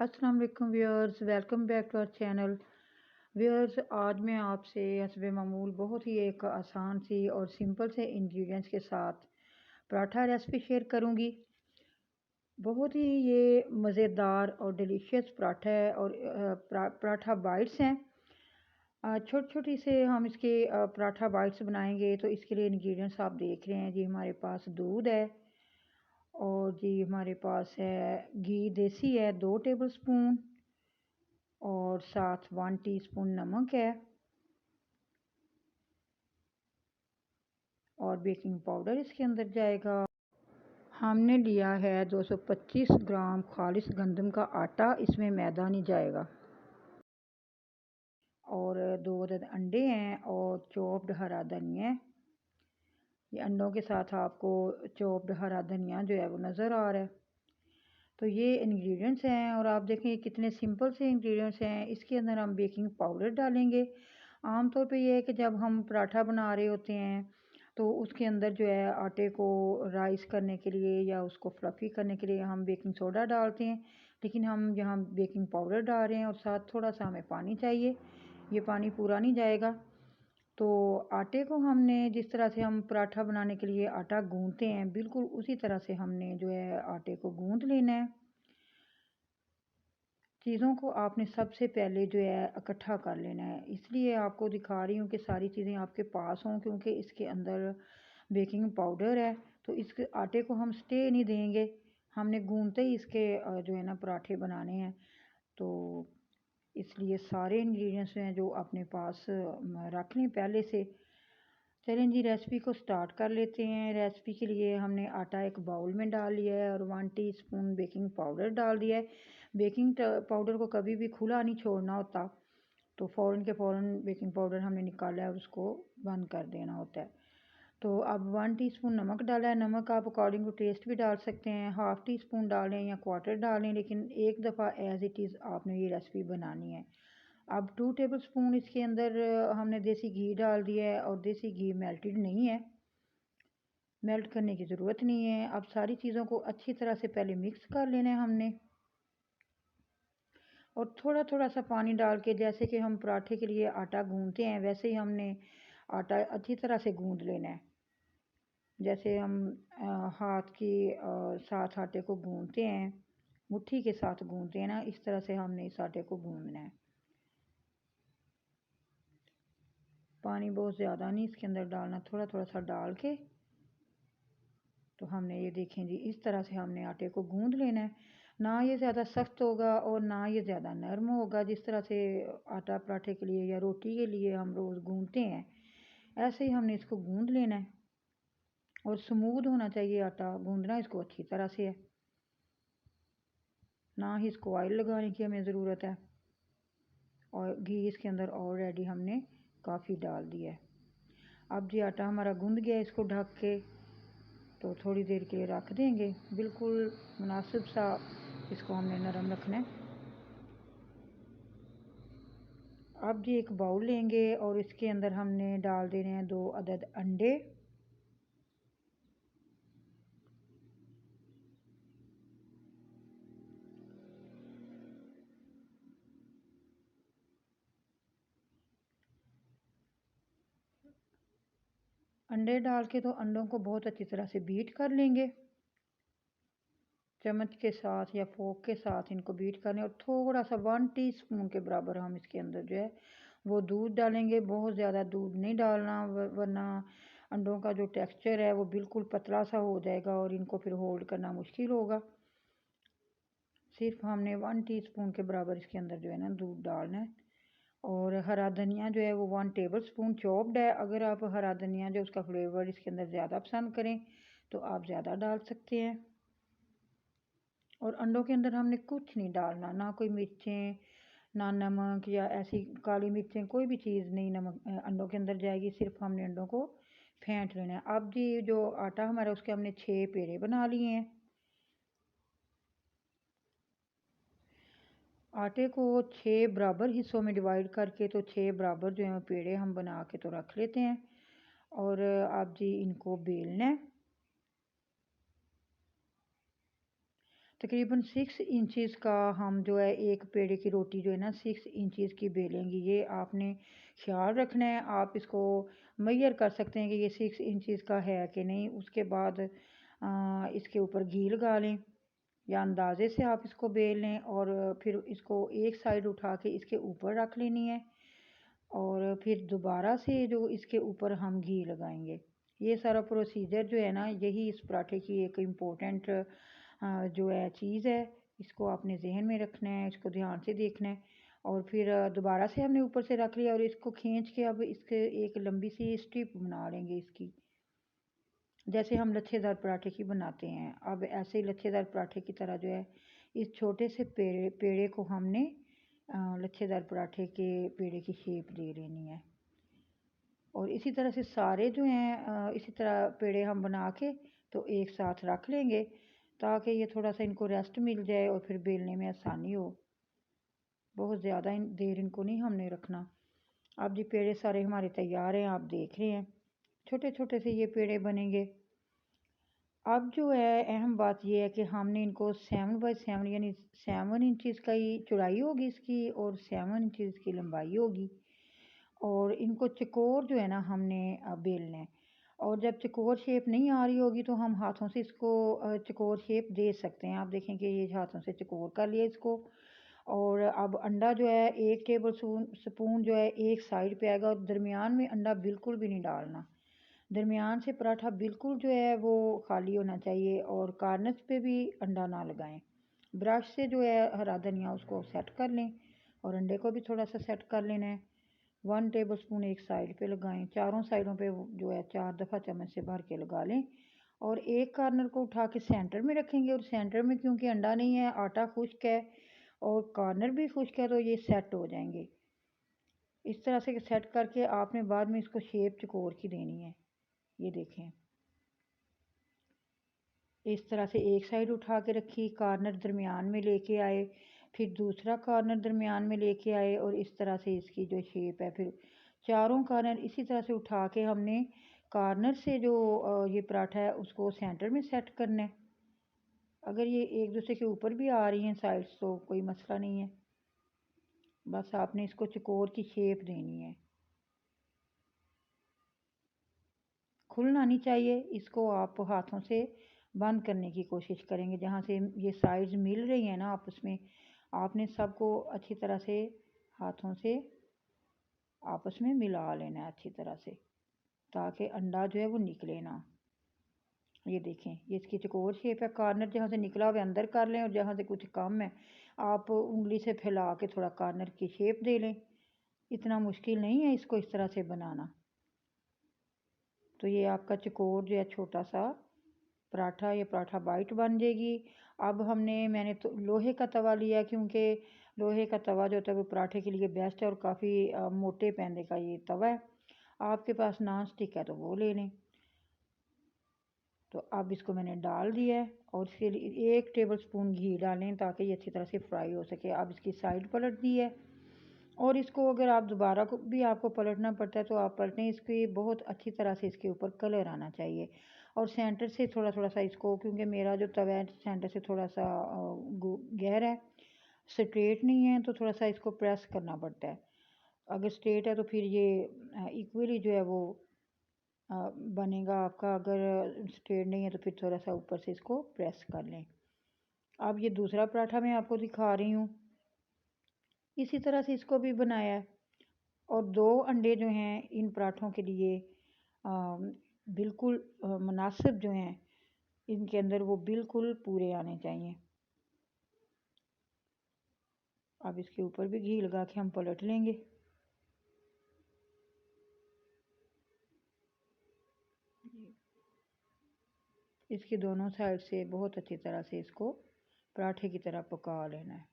अस्सलाम वालेकुम viewers, welcome back to our channel. Viewers, आज मैं आपसे हस्बे मामूल बहुत ही एक आसान सी और सिंपल से इंग्रेडिएंट्स के साथ पराठा रेसिपी शेयर करूंगी। बहुत ही ये मज़ेदार और डिलीशियस पराठा है और पराठा बाइट्स हैं। छोटी छोटी से हम इसके पराठा बाइट्स बनाएंगे। तो इसके लिए इंग्रेडिएंट्स आप देख रहे हैं जी। हमारे पास दूध है और जी हमारे पास है घी देसी है 2 टेबल स्पून, और साथ 1 टीस्पून नमक है और बेकिंग पाउडर इसके अंदर जाएगा। हमने लिया है 225 ग्राम खालिश गंदम का आटा, इसमें मैदा नहीं जाएगा। और 2 अदद अंडे हैं और चॉप्ड हरा धनिया है। ये अंडों के साथ आपको चॉप्ड हरा धनिया जो है वो नज़र आ रहा है। तो ये इंग्रेडिएंट्स हैं और आप देखें कितने सिंपल से इंग्रेडिएंट्स हैं। इसके अंदर हम बेकिंग पाउडर डालेंगे। आमतौर पे ये है कि जब हम पराठा बना रहे होते हैं तो उसके अंदर जो है आटे को राइस करने के लिए या उसको फ्लफ़ी करने के लिए हम बेकिंग सोडा डालते हैं, लेकिन हम यहाँ बेकिंग पाउडर डाल रहे हैं और साथ थोड़ा सा हमें पानी चाहिए। ये पानी पूरा नहीं जाएगा। तो आटे को हमने जिस तरह से हम पराठा बनाने के लिए आटा गूंथते हैं, बिल्कुल उसी तरह से हमने जो है आटे को गूंथ लेना है। चीज़ों को आपने सबसे पहले जो है इकट्ठा कर लेना है। इसलिए आपको दिखा रही हूँ कि सारी चीज़ें आपके पास हों, क्योंकि इसके अंदर बेकिंग पाउडर है। तो इसके आटे को हम स्टे नहीं देंगे, हमने गूंथते ही इसके जो है ना पराठे बनाने हैं। तो इसलिए सारे इंग्रेडिएंट्स हैं जो अपने पास रख लें पहले से। चलें जी, रेसिपी को स्टार्ट कर लेते हैं। रेसिपी के लिए हमने आटा एक बाउल में डाल लिया है और 1 टीस्पून बेकिंग पाउडर डाल दिया है। बेकिंग पाउडर को कभी भी खुला नहीं छोड़ना होता, तो फ़ौरन के फ़ौरन बेकिंग पाउडर हमने निकाला है और उसको बंद कर देना होता है। तो अब 1 टीस्पून नमक डाला है। नमक आप अकॉर्डिंग टू टेस्ट भी डाल सकते हैं, हाफ़ टी स्पून डालें या क्वार्टर डालें, लेकिन एक दफ़ा एज़ इट इज़ आपने ये रेसिपी बनानी है। अब 2 टेबल स्पून इसके अंदर हमने देसी घी डाल दिया है और देसी घी मेल्टेड नहीं है, मेल्ट करने की ज़रूरत नहीं है। अब सारी चीज़ों को अच्छी तरह से पहले मिक्स कर लेना है हमने, और थोड़ा थोड़ा सा पानी डाल के, जैसे कि हम पराठे के लिए आटा गूंथते हैं वैसे ही हमने आटा अच्छी तरह से गूंथ लेना है। जैसे हम हाथ की साथ आटे को गूंथते हैं, मुट्ठी के साथ गूंथते हैं ना, इस तरह से हमने इस आटे को गूंथना है। पानी बहुत ज़्यादा नहीं इसके अंदर डालना, थोड़ा थोड़ा सा डाल के। तो हमने ये देखें जी, इस तरह से हमने आटे को गूंथ लेना है। ना ये ज़्यादा सख्त होगा और ना ये ज़्यादा नरम होगा। जिस तरह से आटा पराठे के लिए या रोटी के लिए हम रोज़ गूंथते हैं, ऐसे ही हमने इसको गूंथ लेना है। और स्मूथ होना चाहिए आटा, गूंथना इसको अच्छी तरह से है, ना ही इसको ऑयल लगाने की हमें ज़रूरत है। और घी इसके अंदर ऑलरेडी हमने काफ़ी डाल दिया है। अब जी आटा हमारा गूंथ गया, इसको ढक के तो थोड़ी देर के लिए रख देंगे। बिल्कुल मुनासिब सा इसको हमने नरम रखना है। अब जी एक बाउल लेंगे और इसके अंदर हमने डाल देने हैं 2 अदद अंडे। अंडे डाल के तो अंडों को बहुत अच्छी तरह से बीट कर लेंगे, चम्मच के साथ या फोक के साथ इनको बीट करने। और थोड़ा सा 1 टीस्पून के बराबर हम इसके अंदर जो है वो दूध डालेंगे। बहुत ज़्यादा दूध नहीं डालना, वरना अंडों का जो टेक्सचर है वो बिल्कुल पतला सा हो जाएगा और इनको फिर होल्ड करना मुश्किल होगा। सिर्फ हमने 1 टीस्पून के बराबर इसके अंदर जो है ना दूध डालना है। और हरा धनिया जो है वो 1 टेबल स्पून चॉप्ड है। अगर आप हरा धनिया जो उसका फ्लेवर इसके अंदर ज़्यादा पसंद करें तो आप ज़्यादा डाल सकते हैं। और अंडों के अंदर हमने कुछ नहीं डालना, ना कोई मिर्चें, ना नमक या ऐसी काली मिर्चें, कोई भी चीज़ नहीं नमक अंडों के अंदर जाएगी। सिर्फ हमने अंडों को फेंट लेना है। अब जी जो आटा हमारा, उसके हमने 6 पेड़े बना लिए हैं। आटे को 6 बराबर हिस्सों में डिवाइड करके तो 6 बराबर जो है पेड़े हम बना के तो रख लेते हैं। और अब जी इनको बेलना है। तकरीबन 6 इंचज़ का हम जो है एक पेड़े की रोटी जो है ना 6 इंचज़ की बेलेंगे। ये आपने ख्याल रखना है। आप इसको मेजर कर सकते हैं कि ये 6 इंचज़ का है कि नहीं। उसके बाद इसके ऊपर घी लगा लें या अंदाजे से आप इसको बेल लें और फिर इसको एक साइड उठा के इसके ऊपर रख लेनी है और फिर दोबारा से जो इसके ऊपर हम घी लगाएंगे। ये सारा प्रोसीजर जो है ना यही इस पराठे की एक इम्पोर्टेंट जो है चीज़ है। इसको आपने जहन में रखना है, इसको ध्यान से देखना है और फिर दोबारा से हमने ऊपर से रख लिया और इसको खींच के अब इसके एक लंबी सी स्ट्रिप बना लेंगे इसकी, जैसे हम लच्छेदार पराठे की बनाते हैं। अब ऐसे ही लच्छेदार पराठे की तरह जो है इस छोटे से पेड़े पेड़े को हमने लच्छेदार पराठे के पेड़े की शेप दे लेनी है और इसी तरह से सारे जो हैं इसी तरह पेड़े हम बना के तो एक साथ रख लेंगे ताकि ये थोड़ा सा इनको रेस्ट मिल जाए और फिर बेलने में आसानी हो। बहुत ज़्यादा देर इनको नहीं हमने रखना। अब जी पेड़े सारे हमारे तैयार हैं, आप देख रहे हैं छोटे छोटे से ये पेड़े बनेंगे। अब जो है अहम बात ये है कि हमने इनको 7 बाई 7 यानी 7 इंचज़ का ही चौड़ाई होगी इसकी और 7 इंचज़ की लंबाई होगी और इनको चकोर जो है ना हमने बेलना है। और जब चकोर शेप नहीं आ रही होगी तो हम हाथों से इसको चकोर शेप दे सकते हैं। आप देखें कि ये हाथों से चकोर कर लिया इसको और अब अंडा जो है 1 टेबल स्पून जो है एक साइड पे आएगा और दरमियान में अंडा बिल्कुल भी नहीं डालना। दरमियान से पराठा बिल्कुल जो है वो खाली होना चाहिए और कार्नर्स पे भी अंडा ना लगाएं। ब्रश से जो है हरा धनिया उसको सेट कर लें और अंडे को भी थोड़ा सा सेट कर लेना है। 1 टेबल स्पून एक साइड पे लगाएं, चारों साइडों पे जो है 4 दफ़ा चम्मच से भर के लगा लें और एक कार्नर को उठा के सेंटर में रखेंगे और सेंटर में क्योंकि अंडा नहीं है, आटा खुश्क है और कॉर्नर भी खुश्क है तो ये सेट हो जाएंगे। इस तरह से सेट करके आपने बाद में इसको शेप चकोर की देनी है। ये देखें इस तरह से एक साइड उठा के रखी, कॉर्नर दरमियान में लेके आए, फिर दूसरा कॉर्नर दरमियान में लेके आए और इस तरह से इसकी जो शेप है फिर चारों कॉर्नर इसी तरह से उठा के हमने कॉर्नर से जो ये पराठा है उसको सेंटर में सेट करना है। अगर ये एक दूसरे के ऊपर भी आ रही हैं साइड्स तो कोई मसला नहीं है, बस आपने इसको चकोर की शेप देनी है। खुलना नहीं चाहिए, इसको आप हाथों से बंद करने की कोशिश करेंगे। जहाँ से ये साइड्स मिल रही हैं ना आपस में, आपने सबको अच्छी तरह से हाथों से आपस में मिला लेना है अच्छी तरह से ताकि अंडा जो है वो निकले ना। ये देखें ये इसकी चकोर शेप है। कॉर्नर जहाँ से निकला हुआ अंदर कर लें और जहाँ से कुछ कम है आप उंगली से फैला के थोड़ा कॉर्नर की शेप दे लें। इतना मुश्किल नहीं है इसको इस तरह से बनाना। तो ये आपका चकोर जो है छोटा सा पराठा, ये पराठा बाइट बन जाएगी। अब मैंने तो लोहे का तवा लिया क्योंकि लोहे का तवा जो होता है वो पराठे के लिए बेस्ट है और काफ़ी मोटे पैंदे का ये तवा है। आपके पास नॉन स्टिक है तो वो ले लें। तो अब इसको मैंने डाल दिया है और फिर 1 टेबल स्पून घी डालें ताकि ये अच्छी तरह से फ्राई हो सके। अब इसकी साइड पलट दी है और इसको अगर आप दोबारा को भी आपको पलटना पड़ता है तो आप पलटें। इसकी बहुत अच्छी तरह से इसके ऊपर कलर आना चाहिए और सेंटर से थोड़ा थोड़ा सा इसको, क्योंकि मेरा जो तवा है सेंटर से थोड़ा सा गहरा है, स्ट्रेट नहीं है तो थोड़ा सा इसको प्रेस करना पड़ता है। अगर स्ट्रेट है तो फिर ये इक्वली जो है वो बनेगा आपका। अगर स्ट्रेट नहीं है तो फिर थोड़ा सा ऊपर से इसको प्रेस कर लें। अब ये दूसरा पराठा मैं आपको दिखा रही हूँ, इसी तरह से इसको भी बनाया है और 2 अंडे जो हैं इन पराठों के लिए बिल्कुल मुनासिब जो हैं, इनके अंदर वो बिल्कुल पूरे आने चाहिए। अब इसके ऊपर भी घी लगा के हम पलट लेंगे। इसकी दोनों साइड से बहुत अच्छी तरह से इसको पराठे की तरह पका लेना है।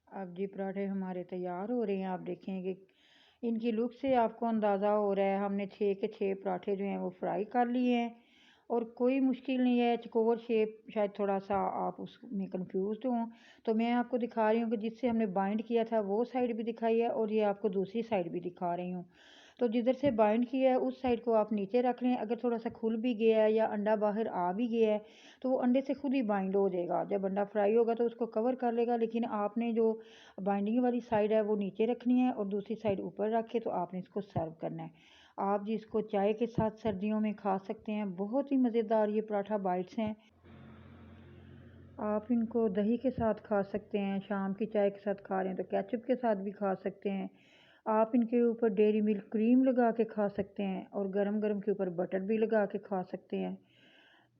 अब जी पराठे हमारे तैयार हो रहे हैं। आप देखें कि इनकी लुक से आपको अंदाज़ा हो रहा है हमने 6 के 6 पराठे जो हैं वो फ्राई कर लिए हैं और कोई मुश्किल नहीं है। चकोर शेप शायद थोड़ा-सा आप उसमें कन्फ्यूज़्ड हों, तो मैं आपको दिखा रही हूँ कि जिससे हमने बाइंड किया था वो साइड भी दिखाई है और ये आपको दूसरी साइड भी दिखा रही हूँ। तो जिधर से बाइंड किया है उस साइड को आप नीचे रख लें। अगर थोड़ा-सा खुल भी गया है या अंडा बाहर आ भी गया है, तो वो अंडे से खुद ही बाइंड हो जाएगा। जब अंडा फ्राई होगा तो उसको कवर कर लेगा, लेकिन आपने जो बाइंडिंग वाली साइड है वो नीचे रखनी है और दूसरी साइड ऊपर रख के तो आपने इसको सर्व करना है। आप जी इसको चाय के साथ सर्दियों में खा सकते हैं। बहुत ही मज़ेदार ये पराठा बाइट्स हैं। आप इनको दही के साथ खा सकते हैं, शाम की चाय के साथ खा रहे हैं तो केचप के साथ भी खा सकते हैं। आप इनके ऊपर डेयरी मिल्क क्रीम लगा के खा सकते हैं और गरम-गरम के ऊपर बटर भी लगा के खा सकते हैं।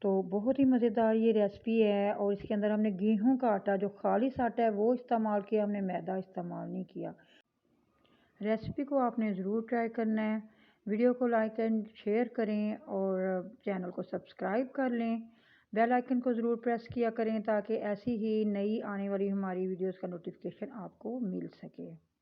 तो बहुत ही मज़ेदार ये रेसिपी है और इसके अंदर हमने गेहूँ का आटा जो खालिस आटा है वो इस्तेमाल किया, हमने मैदा इस्तेमाल नहीं किया। रेसिपी को आपने ज़रूर ट्राई करना है। वीडियो को लाइक एंड शेयर करें और चैनल को सब्सक्राइब कर लें। बेल आइकन को ज़रूर प्रेस किया करें ताकि ऐसी ही नई आने वाली हमारी वीडियोस का नोटिफिकेशन आपको मिल सके।